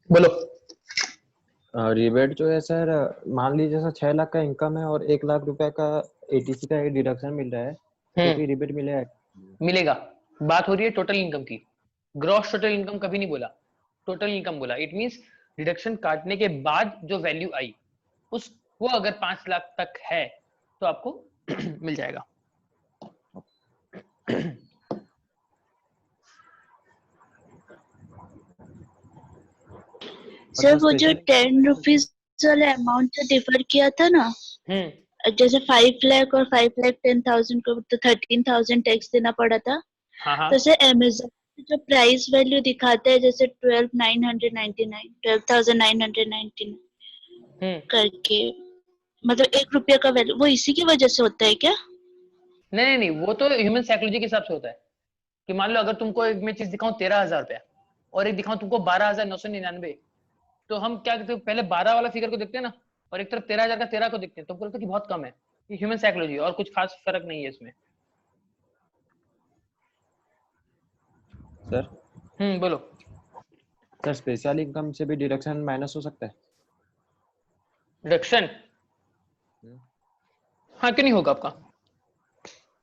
बोलो। रिबेट जो है सर, मान लीजिए जैसा 6 लाख का इनकम है और 1 लाख रुपए का एटीसी का डिडक्शन मिल रहा है, तो फिर रिबेट मिलेगा? मिलेगा। बात हो रही है टोटल इनकम की, ग्रॉस टोटल इनकम कभी नहीं बोला, टोटल इनकम बोला। इट मींस डिडक्शन काटने के बाद जो वैल्यू आई उस वो अगर 5 लाख तक है तो आपको मिल जाएगा। सर वो जो 10 रुपीज वाला अमाउंट जो डिफर किया था ना, जैसे 5 लाख और 5,10,000 को तो 13,000 टैक्स देना पड़ा था। तो सर अमेज़न जो प्राइस वैल्यू दिखाता है जैसे 12,999 12,999 करके, मतलब 1 रुपया का वैल्यू, वो इसी की वजह से होता है क्या? नहीं नहीं, वो तो ह्यूमन साइकोलॉजी के हिसाब से होता है कि मान लो अगर तुमको एक मैं चीज दिखाऊं 13,000 रुपया और एक दिखाऊं तुमको 12,999, तो हम क्या करते हैं, पहले 12 वाला फिगर को देखते हैं ना, और एक तरफ 13,000 का 13 को देखते हैं, तो बोलते हैं कि बहुत कम है। ये ह्यूमन साइकोलॉजी और कुछ खास फर्क नहीं है इसमें। सर बोलो। सर स्पेशल इनकम से भी डिडक्शन माइनस हो सकता है? डिडक्शन? हाँ, क्यों नहीं होगा आपका?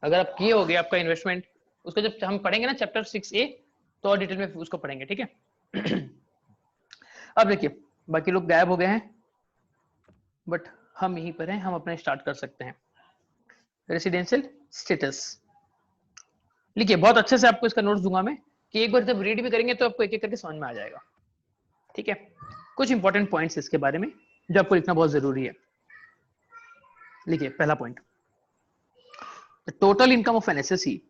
अगर आप किए होगे आपका इन्वेस्टमेंट, उसको जब हम पढ़ेंगे ना चैप्टर 6A, तो और डिटेल में उसको पढ़ेंगे, ठीक है। अब देखिए बाकी लोग गायब हो गए हैं, बट हम यहीं पर हैं, हम अपने स्टार्ट कर सकते हैं। रेसिडेंशियल स्टेटस लिखिए, बहुत अच्छे से आपको इसका नोट्स दूंगा मैं, कि एक बार जब रीड भी करेंगे तो आपको एक एक करके समझ में आ जाएगा, ठीक है। कुछ इंपॉर्टेंट पॉइंट्स इसके बारे में जो आपको लिखना बहुत जरूरी है। लिखिए पहला point, the total income of an SSC,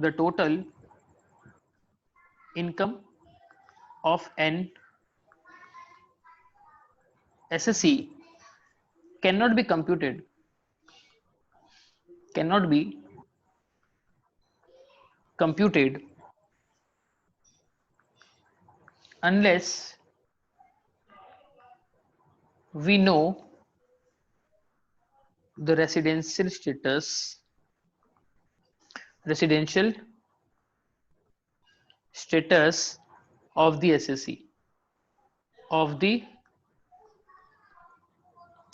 the total income of an SSC cannot be computed unless we know the residential status of the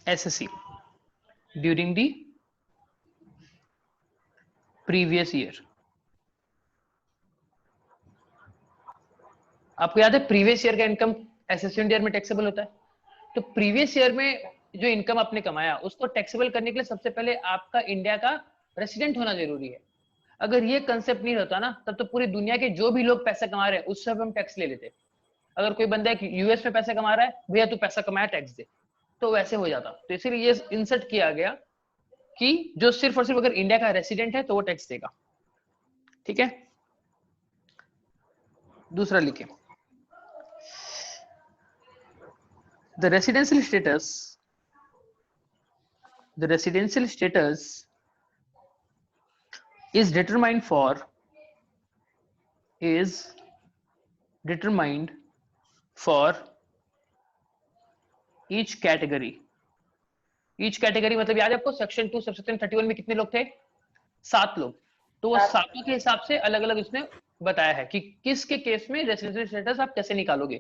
SSC during the previous year। आपको याद है प्रीवियस ईयर का income SSC India में taxable होता है, तो previous year में जो इनकम आपने कमाया उसको टैक्सेबल करने के लिए सबसे पहले आपका इंडिया का रेसिडेंट होना जरूरी है। अगर ये कंसेप्ट नहीं होता ना, तब तो पूरी दुनिया के जो भी लोग पैसा कमा रहे हैं उससे हम टैक्स ले लेते। अगर कोई बंदा यूएस में पैसा कमा रहा है, भैया तू पैसा कमाया टैक्स दे, तो वैसे हो जाता। तो इसीलिए ये इंसर्ट किया गया कि जो सिर्फ और सिर्फ अगर इंडिया का रेसिडेंट है तो वो टैक्स देगा, ठीक है। दूसरा लिखिए, the residential status is determined for each category मतलब याद है आपको सेक्शन 2 सबसेक्शन 31 में कितने लोग थे? 7 लोग। तो वो सातों के हिसाब से अलग अलग इसने बताया है कि किसके केस में रेसिडेंशियल स्टेटस आप कैसे निकालोगे,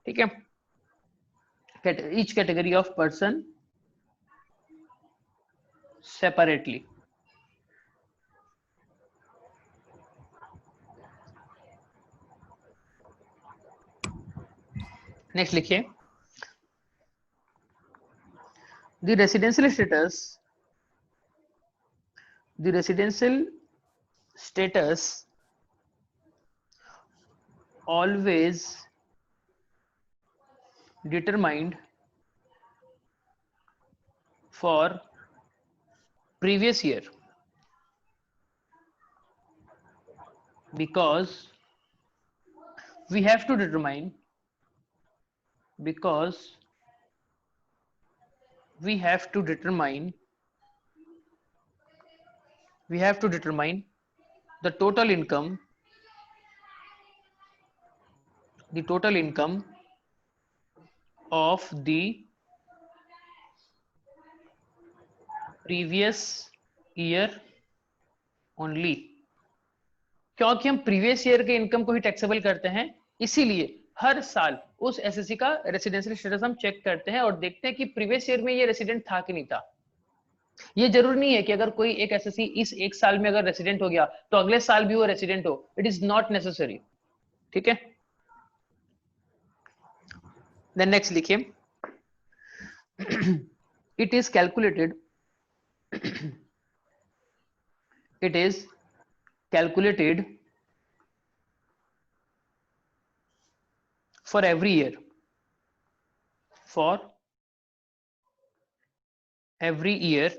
ठीक है। each category of person separately। Next लिखिए, the residential status always determined for previous year because we have to determine the total income of the previous year only, क्योंकि हम प्रीवियस ईयर के income को ही टैक्सेबल करते हैं, इसीलिए हर साल उस एसएससी का रेसिडेंशियल स्टेटस हम चेक करते हैं और देखते हैं कि प्रीवियस ईयर में ये रेसिडेंट था कि नहीं था। ये जरूरी नहीं है कि अगर कोई एक एसएससी इस एक साल में अगर रेसिडेंट हो गया तो अगले साल भी वो रेसिडेंट हो, इट इज नॉट नेसेसरी। ठीक है, देन नेक्स्ट लिखिए, it is calculated, it is calculated for every year, for every year,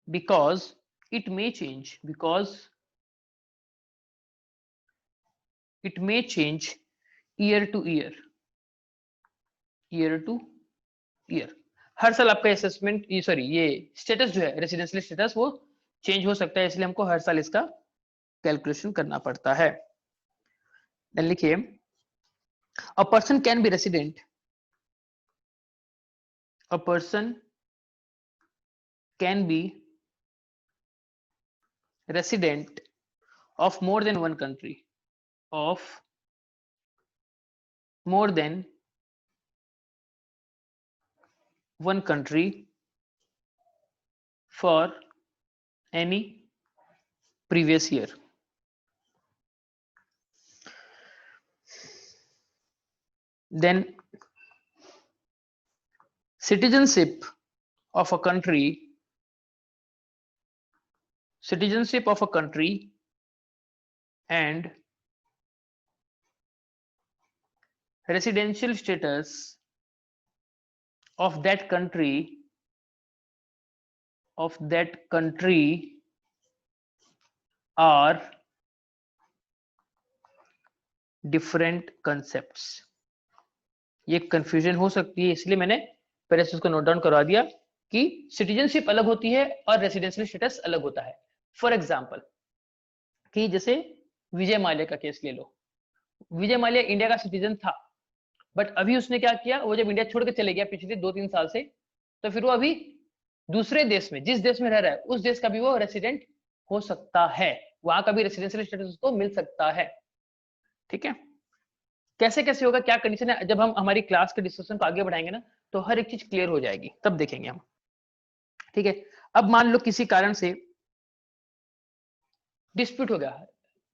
because it may change, because it may change year to year, year to year। हर साल आपका assessment, ये sorry ये status जो है residential status वो change हो सकता है, इसलिए हमको हर साल इसका कैलकुलेशन करना पड़ता है। देन लिखिए, a person can be resident, a person can be resident of more than one country, of more than one country for any previous year। Then citizenship of a country, citizenship of a country and residential status of that country, are different concepts। ये confusion हो सकती है, इसलिए मैंने पहले से उसको note down करवा दिया कि सिटीजनशिप अलग होती है और रेसिडेंशियल स्टेटस अलग होता है। फॉर एग्जांपल कि जैसे विजय माल्या का केस ले लो, विजय माल्या इंडिया का सिटीजन था, बट अभी उसने क्या किया, वो जब इंडिया छोड़ के चले गया पिछले 2-3 साल से, तो फिर वो अभी दूसरे देश में, जिस देश में रह रहा है उस देश का भी वो रेसिडेंट हो सकता है, वहां का भी रेसिडेंशियल स्टेटस उसको मिल सकता है। ठीक है, कैसे कैसे होगा, क्या कंडीशन है, जब हम हमारी क्लास के डिस्कशन को आगे बढ़ाएंगे ना तो हर एक चीज क्लियर हो जाएगी, तब देखेंगे हम। ठीक है, अब मान लो किसी कारण से डिस्प्यूट हो गया,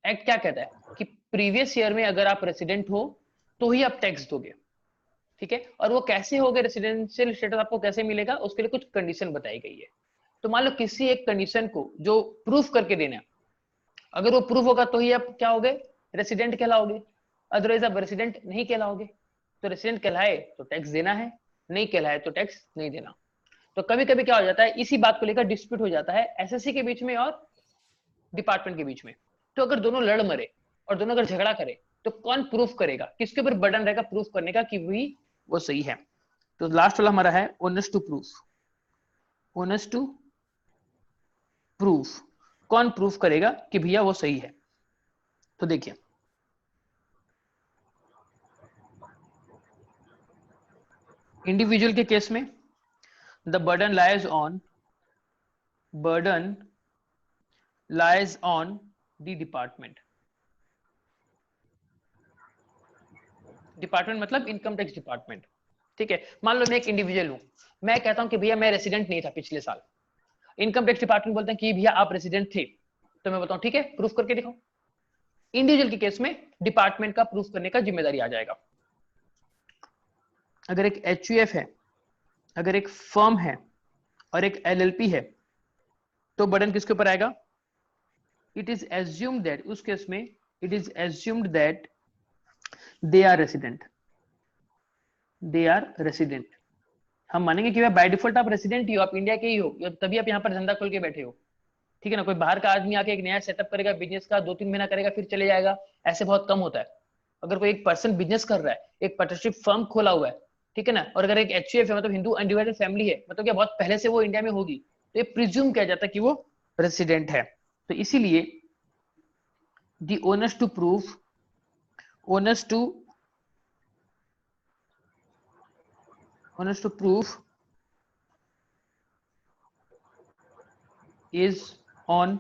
एक्ट क्या कहता है कि प्रीवियस ईयर में अगर आप रेसिडेंट हो तो ही आप टैक्स दोगे। ठीक है, और वो कैसे होगा, रेसिडेंशियल स्टेटस आपको कैसे मिलेगा, उसके लिए कुछ कंडीशन बताई गई है। तो मान लो किसी एक कंडीशन को जो प्रूफ करके देना है, अगर वो प्रूफ होगा तो ही आप क्या होगे, रेसिडेंट कहलाओगे, अदरवाइज आप रेसिडेंट नहीं कहलाओगे। तो रेसिडेंट कहलाए तो टैक्स देना है, नहीं कहलाए तो टैक्स नहीं देना। तो कभी कभी क्या हो जाता है, इसी बात को लेकर डिस्प्यूट हो जाता है एसएससी के बीच में और डिपार्टमेंट के बीच में। तो अगर दोनों लड़ मरे और दोनों अगर झगड़ा करे तो कौन प्रूफ करेगा, किसके ऊपर बर्डन रहेगा प्रूफ करने का कि वही वो सही है। तो लास्ट वाला हमारा है onus to proof, onus to proof, कौन प्रूफ करेगा कि भैया वो सही है। तो देखिए, इंडिविजुअल के केस में the burden lies on the department. Department मतलब इनकम टैक्स डिपार्टमेंट। ठीक है, मान लो मैं एक इंडिविजुअल हूं, मैं कहता हूं कि भैया मैं रेसिडेंट नहीं था पिछले साल, इनकम टैक्स डिपार्टमेंट बोलते हैं कि भैया आप रेसिडेंट थे, तो मैं बताऊं ठीक है प्रूफ करके दिखाओ। इंडिविजुअल के केस में डिपार्टमेंट का प्रूफ करने का जिम्मेदारी आ जाएगा। अगर एक एचयूएफ है, अगर एक फर्म है और एक एलएलपी है, तो बर्डन किसके ऊपर आएगा, इट इज एज्यूम्ड दैट, उस केस में it is assumed that they are resident, they are resident. हम मानेंगे कि बाय डिफॉल्ट आप रेसिडेंट ही हो, आप इंडिया के ही हो, तभी आप यहाँ पर धंधा खोल के बैठे हो। ठीक है ना, कोई बाहर का आदमी आके एक नया सेटअप करेगा बिजनेस का, 2-3 महीना करेगा फिर चले जाएगा, ऐसे बहुत कम होता है। अगर कोई एक पर्सन बिजनेस कर रहा है, एक पार्टनरशिप फर्म खोला हुआ है, ठीक है ना, और अगर एक एचयूएफ है मतलब हिंदू अनडिवाइडेड फैमिली है, मतलब क्या बहुत पहले से वो इंडिया में होगी, तो ये प्रिज्यूम किया जाता है कि वो रेसिडेंट है। तो इसीलिए the onus to proof, onus to prove is on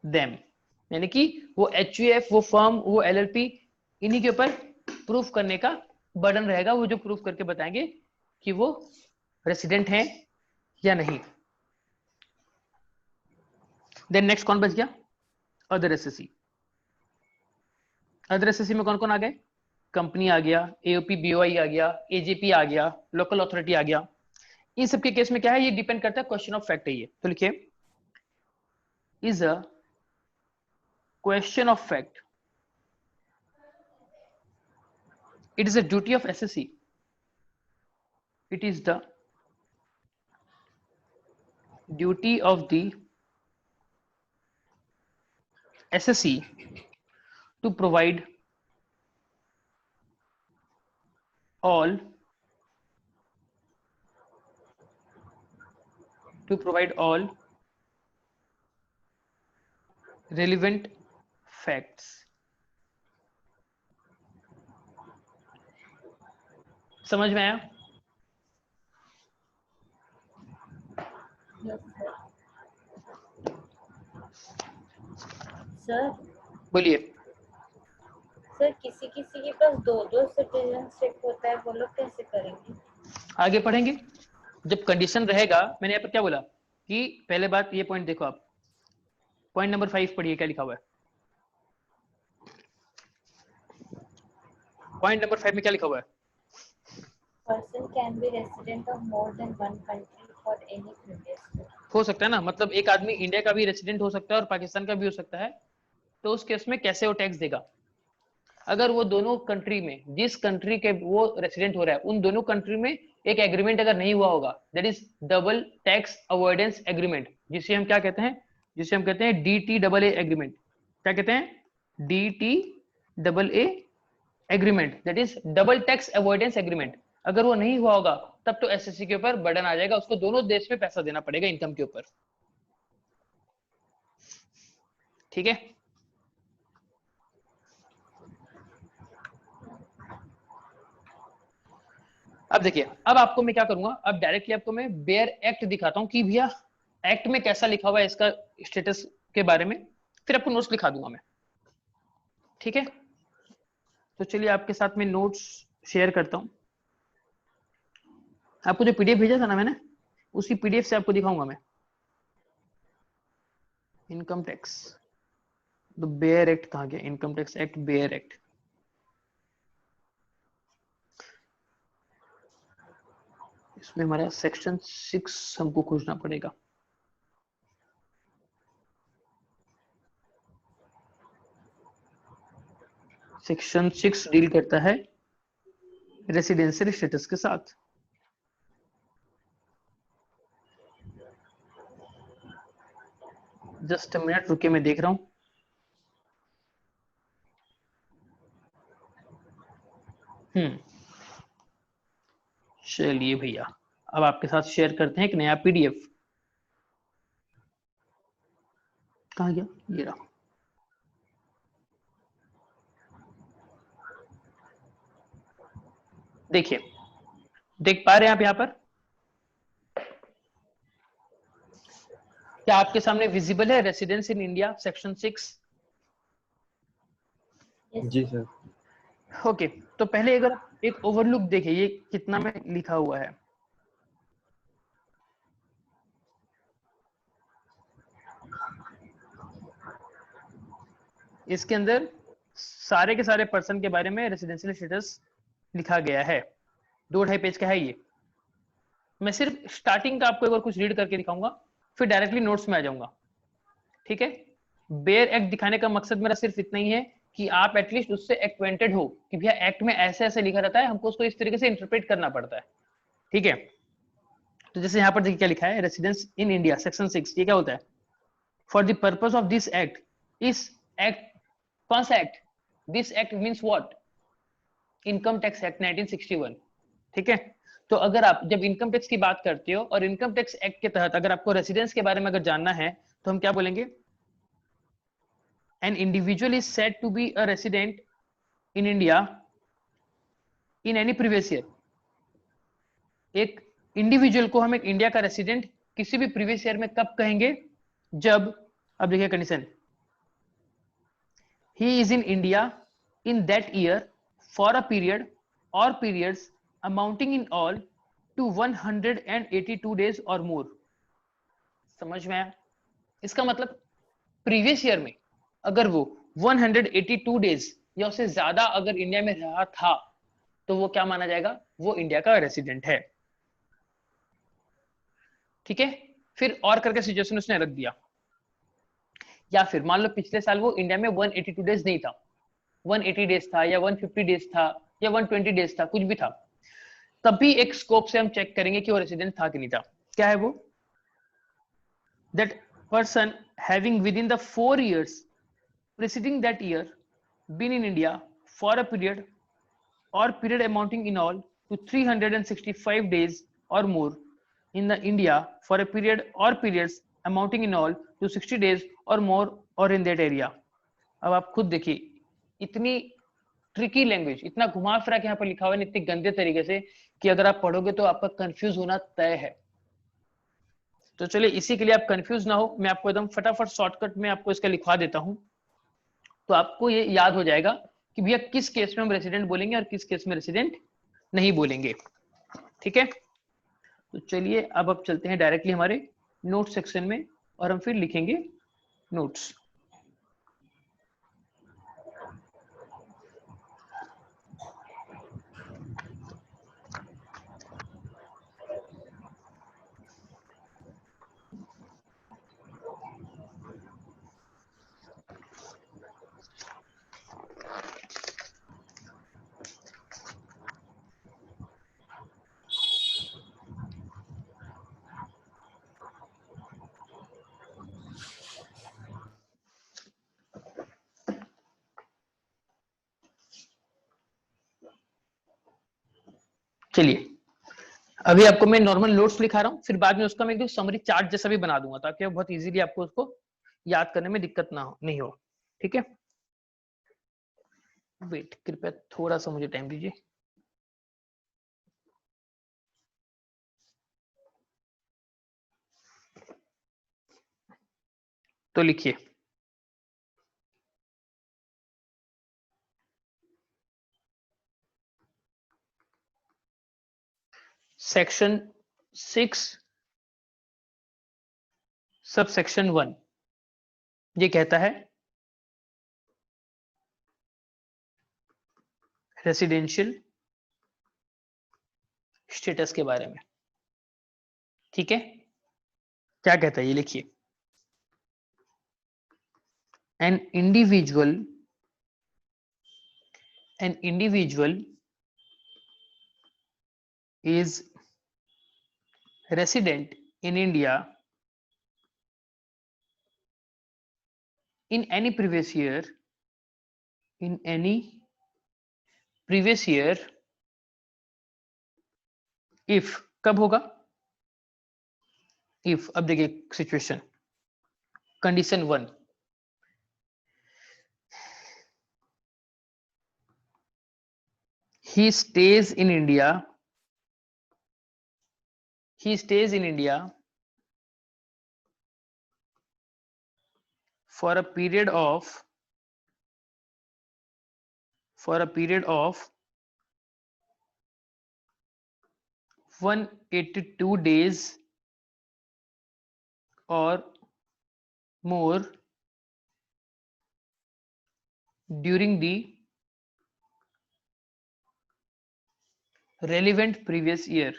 them, यानी कि वो HUF, वो फर्म, वो LLP, इन्हीं के ऊपर प्रूफ करने का बर्डन रहेगा, वो जो प्रूफ करके बताएंगे कि वो रेसिडेंट हैं या नहीं। देन नेक्स्ट कौन बच गया? Other SSC. अदर एसएससी में कौन कौन आ गए? कंपनी आ गया, AOP BOI आ गया, AJP आ गया, लोकल अथॉरिटी आ गया। इन सब के केस में क्या है, ये डिपेंड करता है, क्वेश्चन ऑफ फैक्ट है ये। तो लिखिए, is a question of fact, it is a duty of SSC, it is the duty of the SSC to provide all relevant facts। समझ में आया? सर बोलिए। सर किसी किसी के पास दो सिटीजनशिप होता है, वो लोग कैसे करेंगे? आगे पढ़ेंगे जब कंडीशन रहेगा। मैंने यहाँ पर क्या बोला कि पहले बात ये पॉइंट देखो, आप पॉइंट नंबर 5 पढ़िए, क्या लिखा हुआ है? पॉइंट नंबर 5 में क्या लिखा हुआ है? Person can be resident of more than one country for any previous year। हो सकता है ना, मतलब एक आदमी इंडिया का भी रेसिडेंट हो सकता है और पाकिस्तान का भी हो सकता है। तो उस केस में कैसे वो टैक्स देगा? अगर वो दोनों कंट्री में, जिस कंट्री के वो रेसिडेंट हो रहा है, उन दोनों कंट्री में एक एग्रीमेंट अगर नहीं हुआ होगा, that is double tax avoidance agreement, जिसे हम क्या कहते हैं? जिसे हम कहते हैं DTAA एग्रीमेंट। क्या कहते हैं? DTAA agreement, that is double tax avoidance agreement. अगर वो नहीं हुआ होगा तब तो SSC के ऊपर बर्डन आ जाएगा, उसको दोनों देश में पैसा देना पड़ेगा इनकम के ऊपर। ठीक है? अब देखिए, अब आपको मैं क्या करूंगा, अब डायरेक्टली आपको मैं बेयर एक्ट दिखाता हूं कि भैया एक्ट में कैसा लिखा हुआ है इसका स्टेटस के बारे में, फिर आपको नोट्स लिखा दूंगा मैं। ठीक है? तो चलिए आपके साथ में नोट्स शेयर करता हूं। आपको जो PDF भेजा था ना मैंने, उसी PDF से आपको दिखाऊंगा मैं। इनकम टैक्स, तो बेयर एक्ट कहां गया? Income tax act, bare act. इसमें हमारा सेक्शन 6 हमको खोजना पड़ेगा। सेक्शन 6 डील करता है रेसिडेंशियल स्टेटस के साथ। जस्ट मिनट रुके, मैं देख रहा हूं। चलिए भैया, अब आपके साथ शेयर करते हैं एक नया PDF। कहाँ गया? ये रहा। देखिए, देख पा रहे हैं आप यहाँ पर? क्या आपके सामने विजिबल है रेसिडेंस इन इंडिया सेक्शन 6? जी सर। ओके, तो पहले अगर एक ओवरलुक देखें, ये कितना में लिखा हुआ है। इसके अंदर सारे के सारे पर्सन के बारे में रेसिडेंशियल स्टेटस लिखा गया है। 2-2.5 पेज का है ये। मैं सिर्फ स्टार्टिंग का आपको एक बार कुछ रीड करके दिखाऊंगा, फिर डायरेक्टली नोट्स में आ जाऊंगा। ठीक है? बेयर एक्ट दिखाने का मकसद मेरा सिर्फ इतना ही है कि आप एटलीस्ट उससे एक्वेंटेड हो कि भैया एक्ट में ऐसे ऐसे लिखा रहता है, हमको उसको इस तरीके से इंटरप्रेट करना पड़ता है। ठीक है? तो जैसे यहाँ पर देखिए क्या लिखा है, रेसिडेंस इन इंडिया सेक्शन 6, ये क्या होता है? For the purpose of this act, इस एक्ट, कौन सा act? This act means what? Income tax act 1961। ठीक है? तो अगर आप जब इनकम टैक्स की बात करते हो और इनकम टैक्स एक्ट के तहत अगर आपको रेसिडेंस के बारे में अगर जानना है तो हम क्या बोलेंगे? An individual is said to be a resident in India in any previous year। एक इंडिविजुअल को हम एक इंडिया का रेसिडेंट किसी भी प्रीवियस ईयर में कब कहेंगे, जब, अब देखिए condition, he is in India in that year for a period और periods amounting in all to 182 days और मोर। समझ में आया? इसका मतलब प्रीवियस ईयर में अगर वो 182 डेज या उससे ज्यादा अगर इंडिया में रहा था तो वो क्या माना जाएगा, वो इंडिया का रेसिडेंट है। ठीक है, फिर और करके सिचुएशन उसने रख दिया, या फिर मान लो पिछले साल वो इंडिया में 182 डेज नहीं था, 180 डेज था या 150 डेज था या 120 डेज था, कुछ भी था, तब भी एक स्कोप से हम चेक करेंगे कि वो रेसिडेंट था कि नहीं था। क्या है वो, that person having with in the 4 years preceding that year been in India for a period or period amounting in all to 365 days or more in the India for a period or periods amounting in all to 60 days or more or in that area। अब आप खुद देखिए, इतनी tricky language, इतना घुमा फिरा के यहाँ पर लिखा हुआ है इतने गंदे तरीके से कि अगर आप पढ़ोगे तो आपका कंफ्यूज होना तय है। तो चलिए इसी के लिए आप कंफ्यूज ना हो, मैं आपको एकदम फटाफट शॉर्टकट में आपको इसका लिखवा देता हूं, तो आपको ये याद हो जाएगा कि भैया किस केस में हम रेसिडेंट बोलेंगे और किस केस में रेसिडेंट नहीं बोलेंगे। ठीक है, तो चलिए अब चलते हैं डायरेक्टली हमारे नोट सेक्शन में और हम फिर लिखेंगे नोट्स। चलिए अभी आपको मैं नॉर्मल नोट्स लिखा रहा हूँ, फिर बाद में उसका मैं एक समरी चार्ट जैसा भी बना दूंगा ताकि बहुत इजीली आपको उसको याद करने में दिक्कत ना हो, नहीं हो। ठीक है, वेट कृपया थोड़ा सा मुझे टाइम दीजिए। तो लिखिए, सेक्शन 6 सब सेक्शन 1 ये कहता है रेसिडेंशियल स्टेटस के बारे में। ठीक है, क्या कहता है ये लिखिए, an individual is resident in India in any previous year if, कब होगा, if, अब देखिए situation, condition 1, he stays in India for a period of 182 days or more during the relevant previous year,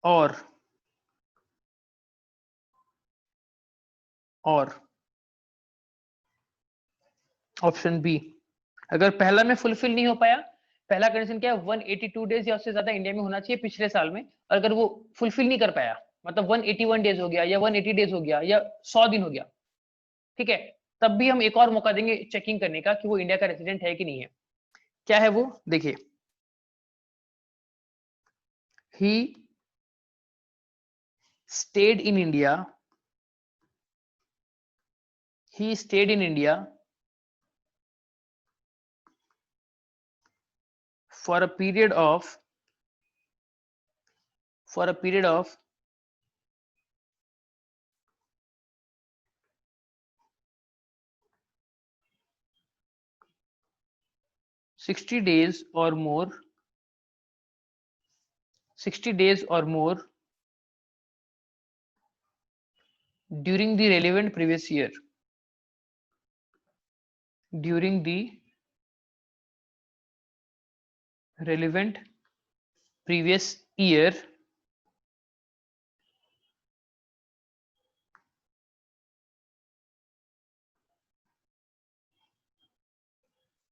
और ऑप्शन बी, अगर पहला में fulfil नहीं हो पाया, पहला कंडीशन क्या है, 182 डेज या उससे ज्यादा इंडिया में होना चाहिए पिछले साल में, और अगर वो फुलफिल नहीं कर पाया, मतलब 181 डेज हो गया या 180 डेज हो गया या 100 दिन हो गया, ठीक है, तब भी हम एक और मौका देंगे चेकिंग करने का कि वो इंडिया का रेसिडेंट है कि नहीं है। क्या है वो, देखिए, he stayed in India for a period of 60 days or more, 60 days or more during the relevant previous year, during the relevant previous year,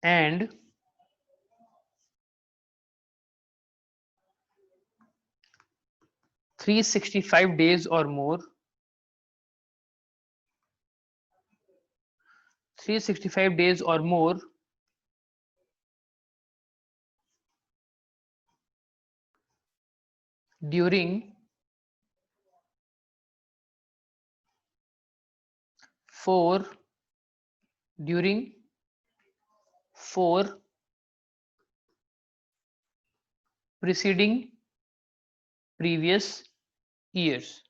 and 365 days or more, 365 days or more during 4 preceding previous years.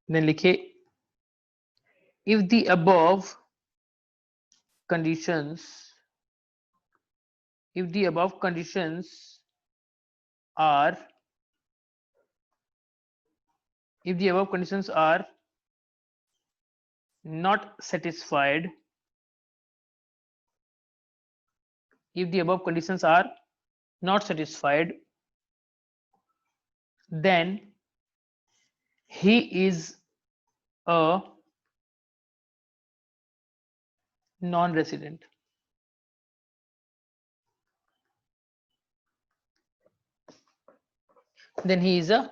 Then लिखिए if the above conditions are not satisfied, if the above conditions are not satisfied, then he is a non-resident. Then he is a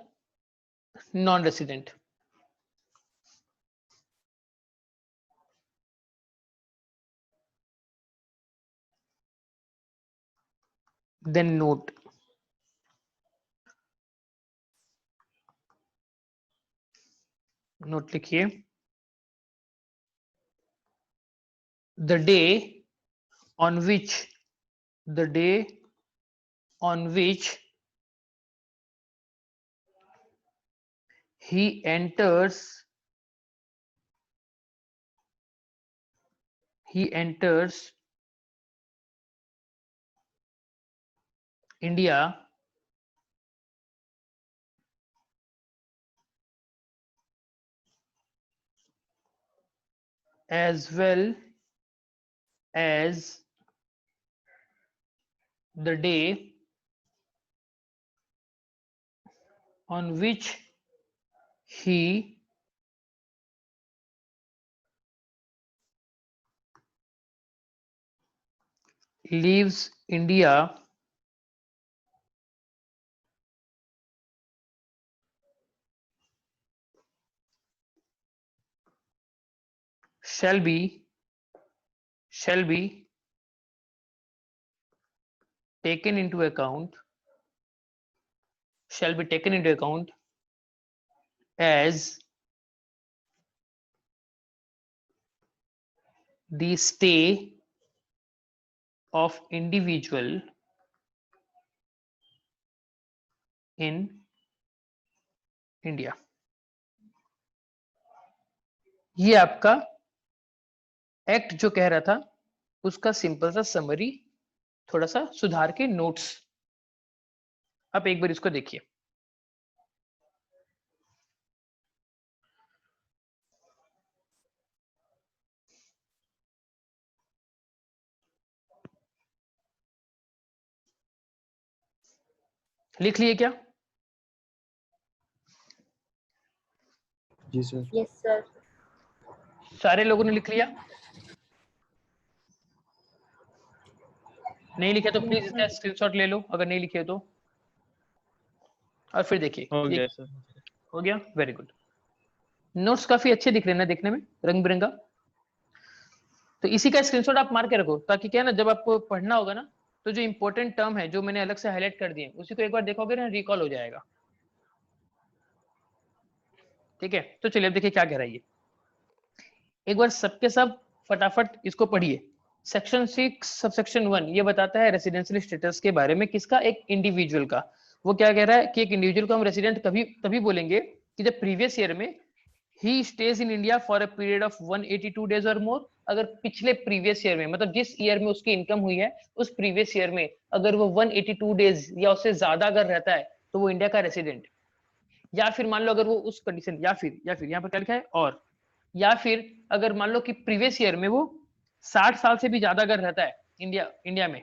non-resident. Then note लिखिए the day on which he enters India as well as the day on which he leaves India shall be taken into account as the stay of individual in India. ये आपका act जो कह रहा था उसका simple सा summary, थोड़ा सा सुधार के नोट्स। अब एक बार इसको देखिए। लिख लिए क्या? जी सर। Yes sir. सारे लोगों ने लिख लिया? नहीं लिखे तो प्लीज इसका स्क्रीनशॉट ले लो, अगर नहीं लिखे तो, और फिर देखिए। हो गया सर। हो गया, वेरी गुड। नोट्स काफी अच्छे दिख रहे हैं ना देखने में, रंग बिरंगा। तो इसी का स्क्रीनशॉट आप मार के रखो, ताकि क्या है ना, जब आपको पढ़ना होगा ना, तो जो इंपॉर्टेंट टर्म है जो मैंने अलग से हाईलाइट कर दिए, उसी को एक बार देखोगे ना, रिकॉल हो जाएगा। ठीक है, तो चलिए अब देखिए क्या कह रहा है ये, एक बार सबके सब फटाफट इसको पढ़िए। सेक्शन 6 सबसेक्शन 1 ये बताता है रेसिडेंशियल स्टेटस के बारे में, किसका, एक इंडिविजुअल का। वो क्या कह रहा है कि एक इंडिविजुअल को हम रेसिडेंट तभी बोलेंगे कि जब प्रीवियस ईयर में he stage in India for a period of 182 days और मोर। अगर पिछले प्रीवियस ईयर में, मतलब जिस ईयर में उसकी इनकम हुई है उस प्रीवियस ईयर में अगर वो 182 डेज या उससे ज्यादा अगर रहता है तो वो इंडिया का रेसिडेंट। या फिर मान लो अगर वो उस कंडीशन, या फिर यहाँ पर क्या लिखा है, और या फिर अगर मान लो कि प्रीवियस ईयर में वो 60 साल से भी ज्यादा अगर रहता है इंडिया में,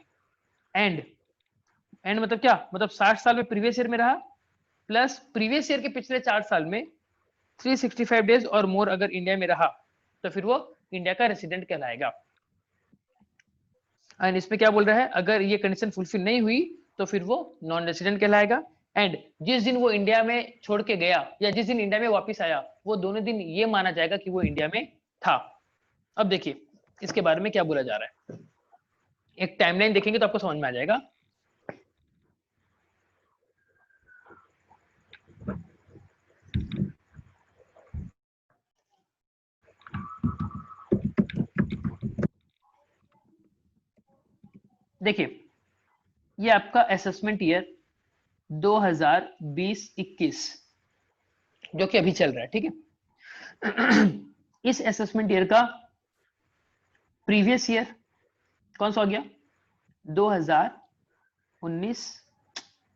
एंड मतलब क्या, मतलब 60 साल में प्रीवियस ईयर में रहा प्लस प्रीवियस ईयर के पिछले 4 साल में 365 डेज और मोर अगर इंडिया में रहा तो फिर वो इंडिया का रेसिडेंट कहलाएगा। एंड इसमें क्या बोल रहा है, अगर ये कंडीशन फुलफिल नहीं हुई तो फिर वो नॉन रेसिडेंट कहलाएगा। एंड जिस दिन वो इंडिया में छोड़ के गया या जिस दिन इंडिया में वापस आया वो दोनों दिन ये माना जाएगा कि वो इंडिया में था। अब देखिए इसके बारे में क्या बोला जा रहा है, एक टाइमलाइन देखेंगे तो आपको समझ में आ जाएगा। देखिए ये आपका असेसमेंट ईयर 2020-21 जो कि अभी चल रहा है, ठीक है। इस असेसमेंट ईयर का प्रीवियस ईयर कौन सा हो गया, 2019,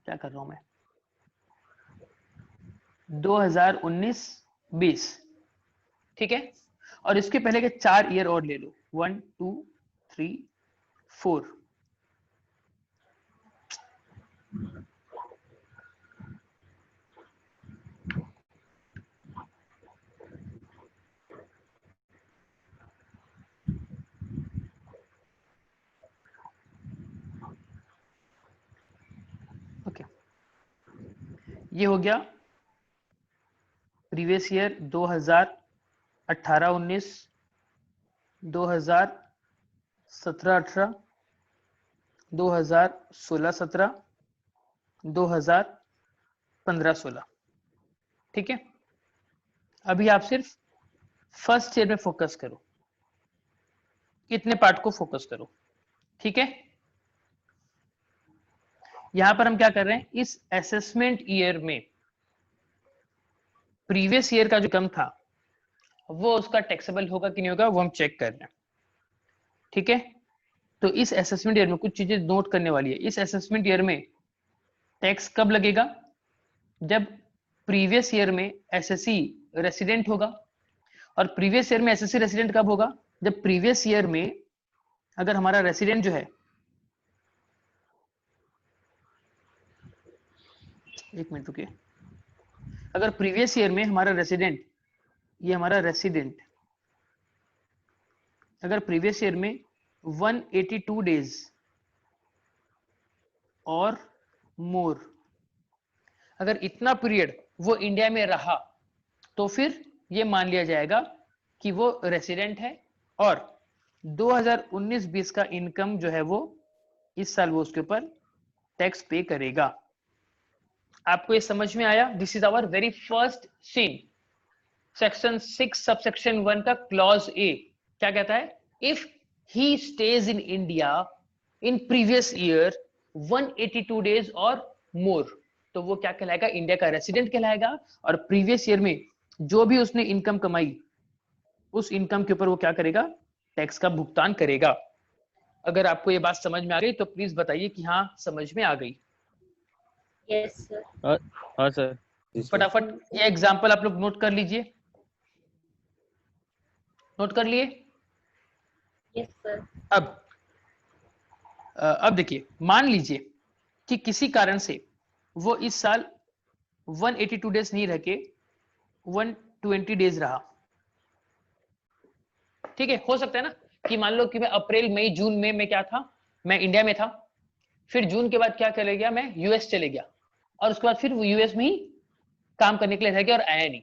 क्या कर रहा हूं मैं, 2019-20, ठीक है। और इसके पहले के 4 ईयर और ले लो, 1 2 3 4, ओके। ये हो गया प्रीवियस ईयर 2018-19, 2017-18, 2016-17, 2015-16, ठीक है। अभी आप सिर्फ फर्स्ट ईयर में फोकस करो, इतने पार्ट को फोकस करो, ठीक है। यहां पर हम क्या कर रहे हैं, इस असेसमेंट ईयर में प्रीवियस ईयर का जो कम था वो उसका टैक्सेबल होगा कि नहीं होगा वो हम चेक कर रहे हैं, ठीक है। तो इस असेसमेंट ईयर में कुछ चीजें नोट करने वाली है। इस असेसमेंट ईयर में टैक्स कब लगेगा, जब प्रीवियस ईयर में एसएससी रेसिडेंट होगा। और प्रीवियस ईयर में एसएससी रेसिडेंट कब होगा, जब प्रीवियस ईयर में अगर हमारा रेसिडेंट जो है, एक मिनट रुकिए, अगर प्रीवियस ईयर में हमारा रेसिडेंट, ये हमारा रेसिडेंट अगर प्रीवियस ईयर में 182 डेज और मोर अगर इतना पीरियड वो इंडिया में रहा तो फिर ये मान लिया जाएगा कि वो रेसिडेंट है और 2019-20 का इनकम जो है वो इस साल वो उसके ऊपर टैक्स पे करेगा। आपको ये समझ में आया? This is our very first scene. Section 6 subsection 1 का क्लॉज ए क्या कहता है, if he stage in India in previous year 182 days और मोर तो वो क्या कहलाएगा, इंडिया का रेसिडेंट कहलाएगा। और प्रीवियस ईयर में जो भी उसने इनकम कमाई उस इनकम के ऊपर वो क्या करेगा, टैक्स का भुगतान करेगा। अगर आपको ये बात समझ में आ गई तो प्लीज बताइए कि हाँ समझ में आ गई। Yes sir. हाँ सर। फटाफट ये एग्जांपल आप लोग नोट कर लीजिए, नोट कर लिए? Yes sir. अब देखिए, मान लीजिए कि किसी कारण से वो इस साल 182 डेज नहीं रह के 120 डेज रहा, ठीक है। हो सकता है ना कि मान लो कि मैं अप्रैल मई जून में मैं क्या था, मैं इंडिया में था, फिर जून के बाद क्या चले गया, मैं यूएस चले गया और उसके बाद फिर वो यूएस में ही काम करने के लिए रह गया और आया नहीं,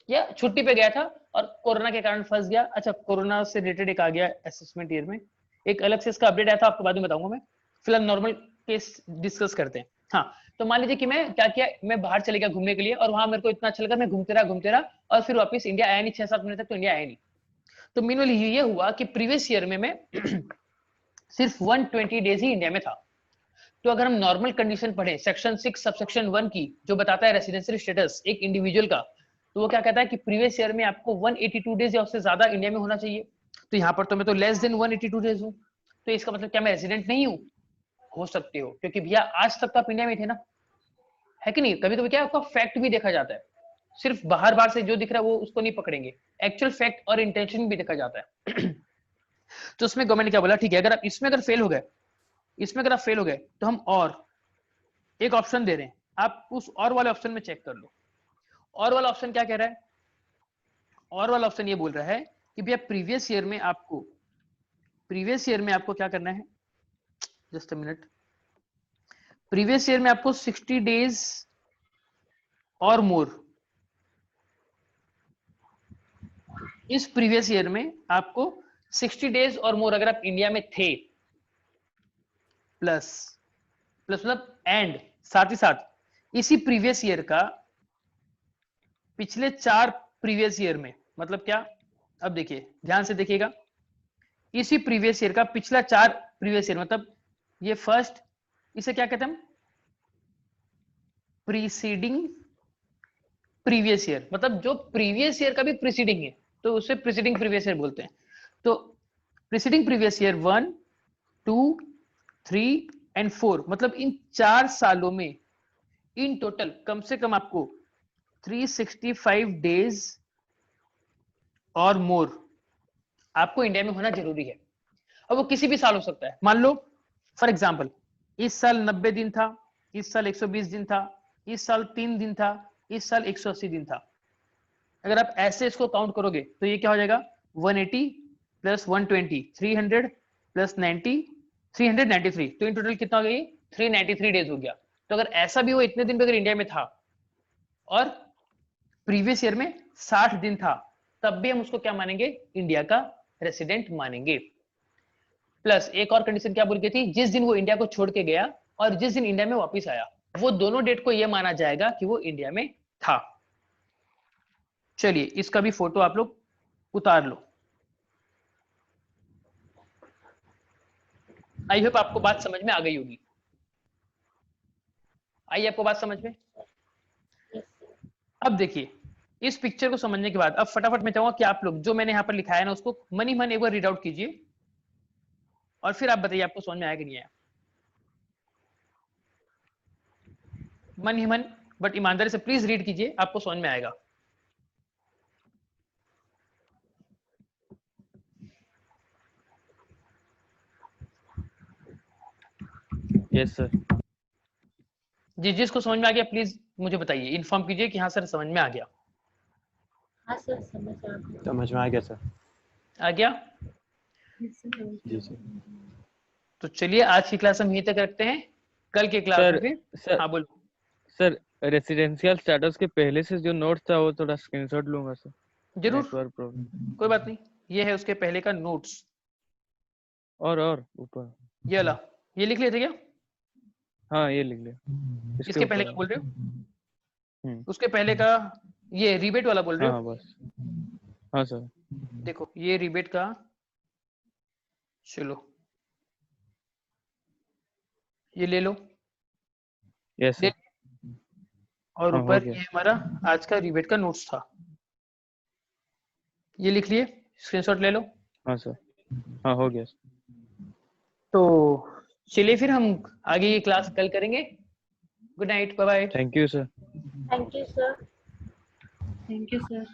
या छुट्टी पे गया था और कोरोना के कारण फंस गया। अच्छा, कोरोना से रिलेटेड एक आ गया असेसमेंट ईयर में, एक अलग से इसका अपडेट आया था, आपको बाद में बताऊंगा मैं। फिलहाल नॉर्मल केस डिस्कस करते हैं। हाँ, तो मान लीजिए कि मैं क्या किया, मैं बाहर चले गया घूमने के लिए और वहां मेरे को इतना अच्छा लगा, मैं घूमते रहा और फिर वापस इंडिया आया नहीं, 6-7 महीने तक तो इंडिया आया नहीं। तो मीनवाइल ये हुआ कि प्रीवियस ईयर में मैं सिर्फ 120 डेज ही इंडिया में था। तो अगर हम नॉर्मल कंडीशन पढ़े सेक्शन 6 सबसेक्शन 1 की, जो बताता है रेसिडेंशियल स्टेटस एक इंडिविजुअल का, तो वो क्या कहता है कि प्रीवियस ईयर में आपको 182 डेज या उससे ज्यादा इंडिया में होना चाहिए। तो यहाँ पर तो मैं तो लेस देन 182 डेज हूँ, तो इसका मतलब क्या मैं रेसिडेंट नहीं हूँ? हो सकते हो, क्योंकि भैया आज तक तो आप इंडिया में थे ना, है कि नहीं? कभी कभी क्या आपका फैक्ट भी देखा जाता है, सिर्फ बाहर से जो दिख रहा है वो उसको नहीं पकड़ेंगे, एक्चुअल फैक्ट और इंटेंशन भी देखा जाता है। तो उसमें गवर्नमेंट ने क्या बोला, ठीक है अगर आप इसमें अगर फेल हो गए, इसमें अगर आप फेल हो गए तो हम और एक ऑप्शन दे रहे हैं, आप उस और वाले ऑप्शन में चेक कर लो। और वाला ऑप्शन क्या कह रहा है? और वाला ऑप्शन ये बोल रहा है कि भैया प्रीवियस ईयर में आपको क्या करना है, just a minute, previous year में आपको 60 डेज और मोर, इस प्रीवियस ईयर में आपको 60 डेज और मोर अगर आप इंडिया में थे, प्लस मतलब एंड साथ ही साथ इसी प्रीवियस ईयर का पिछले 4 प्रीवियस ईयर में, मतलब क्या, अब देखिए ध्यान से देखिएगा, इसी प्रीवियस ईयर का पिछला 4 प्रीवियस ईयर, मतलब ये फर्स्ट, इसे क्या कहते हैं हम, प्रीसीडिंग प्रीवियस ईयर, मतलब जो प्रीवियस ईयर का भी प्रीसीडिंग है तो उसे प्रीसीडिंग प्रीवियस ईयर बोलते हैं। तो प्रीसीडिंग प्रीवियस ईयर 1, 2, 3 एंड 4, मतलब इन 4 सालों में इन टोटल कम से कम आपको 365 डेज और मोर आपको इंडिया में होना जरूरी है। अब वो किसी भी साल हो सकता है, मान लो फॉर एग्जांपल इस साल 90 दिन था, इस साल 120 दिन था, इस साल 3 दिन था, इस साल 180 दिन था। अगर आप ऐसे इसको काउंट करोगे तो ये क्या हो जाएगा, 180 प्लस 120, 300 प्लस 90, 393, तो इन टोटल कितना हो गया, 393 डेज हो गया। तो अगर ऐसा भी हो इतने दिन भी अगर इंडिया में था और प्रीवियस ईयर में 60 दिन था, तब भी हम उसको क्या मानेंगे, इंडिया का रेसिडेंट मानेंगे। प्लस एक और कंडीशन क्या बोल गई थी, जिस दिन वो इंडिया को छोड़ के गया और जिस दिन इंडिया में वापस आया, वो दोनों डेट को ये माना जाएगा कि वो इंडिया में था। चलिए इसका भी फोटो आप लोग उतार लो। आई होप आपको बात समझ में आ गई होगी। आई आपको बात समझ में? अब देखिए इस पिक्चर को समझने के बाद अब फटाफट मैं चाहूंगा कि आप लोग जो मैंने यहां पर लिखा है ना उसको मन ही मन एक बार रीड आउट कीजिए और फिर आप बताइए आपको समझ में आया कि नहीं आया। मन ही मन बट ईमानदारी से प्लीज रीड कीजिए, आपको समझ में आएगा। Yes sir. जी जिसको समझ में आ गया प्लीज मुझे बताइए, इन्फॉर्म कीजिए कि हाँ सर समझ में आ गया। हाँ सर समझ आ गया। समझ में आ गया सर। आ गया? जी सर। तो चलिए आज की क्लास हम यहीं तक रखते हैं, कल के क्लास में फिर हाँ बोलो सर। रेसिडेंशियल स्टेटस के पहले से जो नोट था वो थोड़ा स्क्रीनशॉट लूंगा सर। जरूर कोई बात नहीं, ये है उसके पहले का नोट्स। और ऊपर ये वाला ये लिख लेते क्या? हाँ ये लिख लिया। इसके पहले का बोल रहे हो? उसके पहले का ये रिबेट वाला बोल रहे हो? हाँ बस। हाँ सर। देखो ये रिबेट का, चलो ये ले लो। Yes sir. और हाँ, ऊपर ये हमारा आज का रिबेट का नोट्स था, ये लिख लिए, स्क्रीनशॉट ले लो। हाँ सर। हाँ हो गया। तो चलिए फिर हम आगे ये क्लास कल करेंगे। Good night, bye bye. Thank you sir. Thank you sir. Thank you sir.